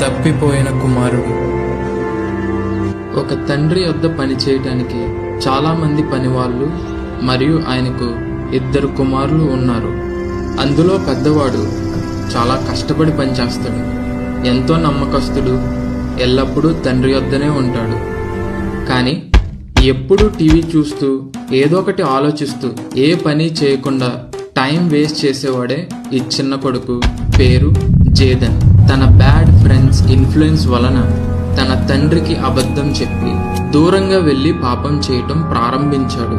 తప్పిపోయిన కుమారుడు. ఒక తండ్రి వద్ద పనిచేయటానికి చాలామంది పనివాళ్ళు మరియు ఆయనకు 2 కుమారులు ఉన్నారు. అందులో పెద్దవాడు చాలా కష్టపడి పనిచేస్తాడు. ఎంతో నమ్మకస్తుడు, ఎల్లప్పుడూ తండ్రి వద్దనే ఉంటాడు. కానీ ఎప్పుడూ టీవీ చూస్తూ ఏదో ఒకటి ఆలోచిస్తూ ఏ పని చేయకుండా టైం వేస్ట్ చేసేవాడే ఈ చిన్న కొడుకు. పేరు జేదన్. తన బ్యాడ్ ఫ్రెండ్స్ ఇన్ఫ్లుయెన్స్ వలన తన తండ్రికి అబద్ధం చెప్పి దూరంగా వెళ్ళి పాపం చేయటం ప్రారంభించాడు.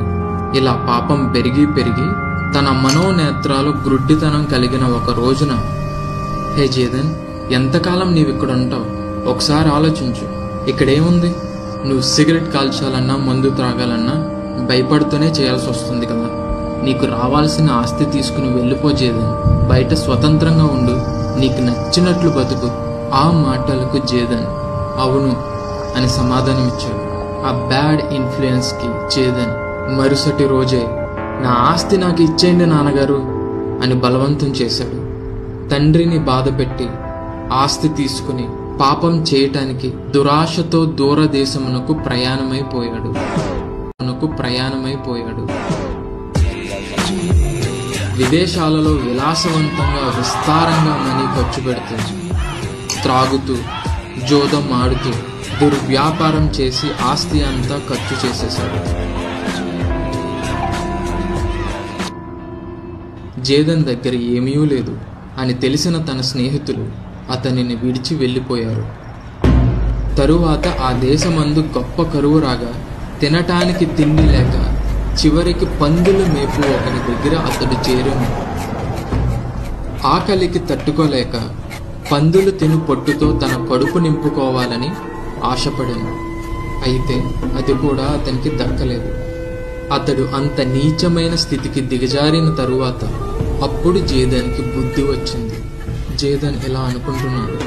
ఇలా పాపం పెరిగి పెరిగి తన మనోనేత్రాలు గ్రుడ్డితనం కలిగిన ఒక రోజున, హే జేదన్, ఎంతకాలం నీవిక్కడ ఉంటావు? ఒకసారి ఆలోచించు. ఇక్కడేముంది? నువ్వు సిగరెట్ కాల్చాలన్నా మందు త్రాగాలన్నా భయపడుతూనే చేయాల్సి వస్తుంది కదా. నీకు రావాల్సిన ఆస్తి తీసుకుని వెళ్ళిపో జేదన్. బయట స్వతంత్రంగా ఉండు, నీకు నచ్చినట్లు బతుకు. ఆ మాటలకు జేదన్ అవును అని సమాధానమిచ్చాడు. ఆ బ్యాడ్ ఇన్ఫ్లుయెన్స్కి జేదన్ మరుసటి రోజే, నా ఆస్తి నాకు ఇచ్చేయండి నాన్నగారు అని బలవంతం చేశాడు. తండ్రిని బాధపెట్టి ఆస్తి తీసుకుని పాపం చేయటానికి దురాశతో దూరదేశమునకు ప్రయాణమైపోయాడు. విదేశాలలో విలాసవంతంగా విస్తారంగా మనీ ఖర్చు పెడుతూ, త్రాగుతూ, జోదం ఆడుతూ, దుర్వ్యాపారం చేసి ఆస్తి అంతా ఖర్చు చేసేశాడు. జేదన్ దగ్గర ఏమీ లేదు అని తెలిసిన తన స్నేహితులు అతనిని విడిచి వెళ్ళిపోయారు. తరువాత ఆ దేశమందు గొప్ప కరువు రాగా తినటానికి తిండి లేక చివరికి పందుల మేపు ఒకరి దగ్గర అతడు చేరాను. ఆకలికి తట్టుకోలేక పందులు తిను పొట్టుతో తన కడుపు నింపుకోవాలని ఆశపడాను. అయితే అది కూడా అతనికి దక్కలేదు. అతడు అంత నీచమైన స్థితికి దిగజారిన తరువాత అప్పుడు జేదన్కి బుద్ధి వచ్చింది. జేదన్ ఇలా అనుకుంటున్నాడు,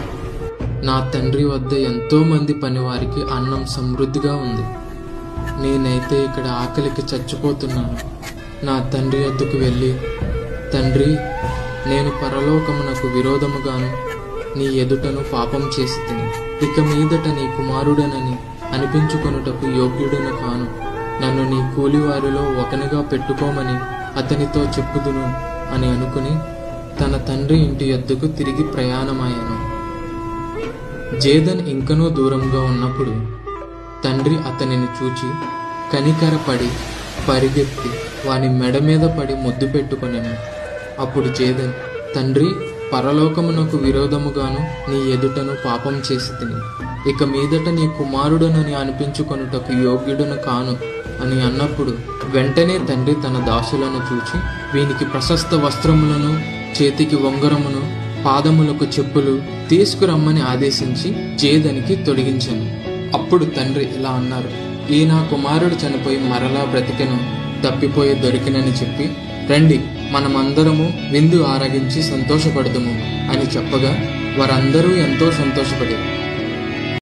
నా తండ్రి వద్ద ఎంతో మంది పనివారికి అన్నం సమృద్ధిగా ఉంది. నేనైతే ఇక్కడ ఆకలికి చచ్చిపోతున్నాను. నా తండ్రి వద్దకు వెళ్ళి, తండ్రి, నేను పరలోకమునకు విరోధముగాను నీ ఎదుటను పాపం చేసి తిని ఇక మీదట నీ కుమారుడనని అనిపించుకొనుటకు యోగ్యుడను కాను. నన్ను నీ కూలివారిలో ఒకనిగా పెట్టుకోమని అతనితో చెప్పుదును అని అనుకుని తన తండ్రి ఇంటి యొద్దకు తిరిగి ప్రయాణమయ్యాను. జేదన్ ఇంకనూ దూరంగా ఉన్నప్పుడు తండ్రి అతనిని చూచి కనికరపడి పరిగెత్తి వాని మెడ మీద పడి ముద్దు పెట్టుకొనెను. అప్పుడు జేదన్, తండ్రి, పరలోకమునకు విరోధముగాను నీ ఎదుటను పాపం చేసి తిని ఇక మీదట నీ కుమారుడనని అనిపించుకొనుటకు యోగ్యుడను కాను అని అన్నప్పుడు వెంటనే తండ్రి తన దాసులను చూచి వీనికి ప్రశస్త వస్త్రములను, చేతికి ఉంగరమును, పాదములకు చెప్పులు తీసుకురమ్మని ఆదేశించి జేదన్కి తొడిగించాను. అప్పుడు తండ్రి ఇలా అన్నారు, ఈ నా కుమారుడు చనిపోయి మరలా బ్రతికెను, తప్పిపోయి దొరికినని చెప్పి, రండి మనమందరము విందు ఆరగించి సంతోషపడదుము అని చెప్పగా వారందరూ ఎంతో సంతోషపడి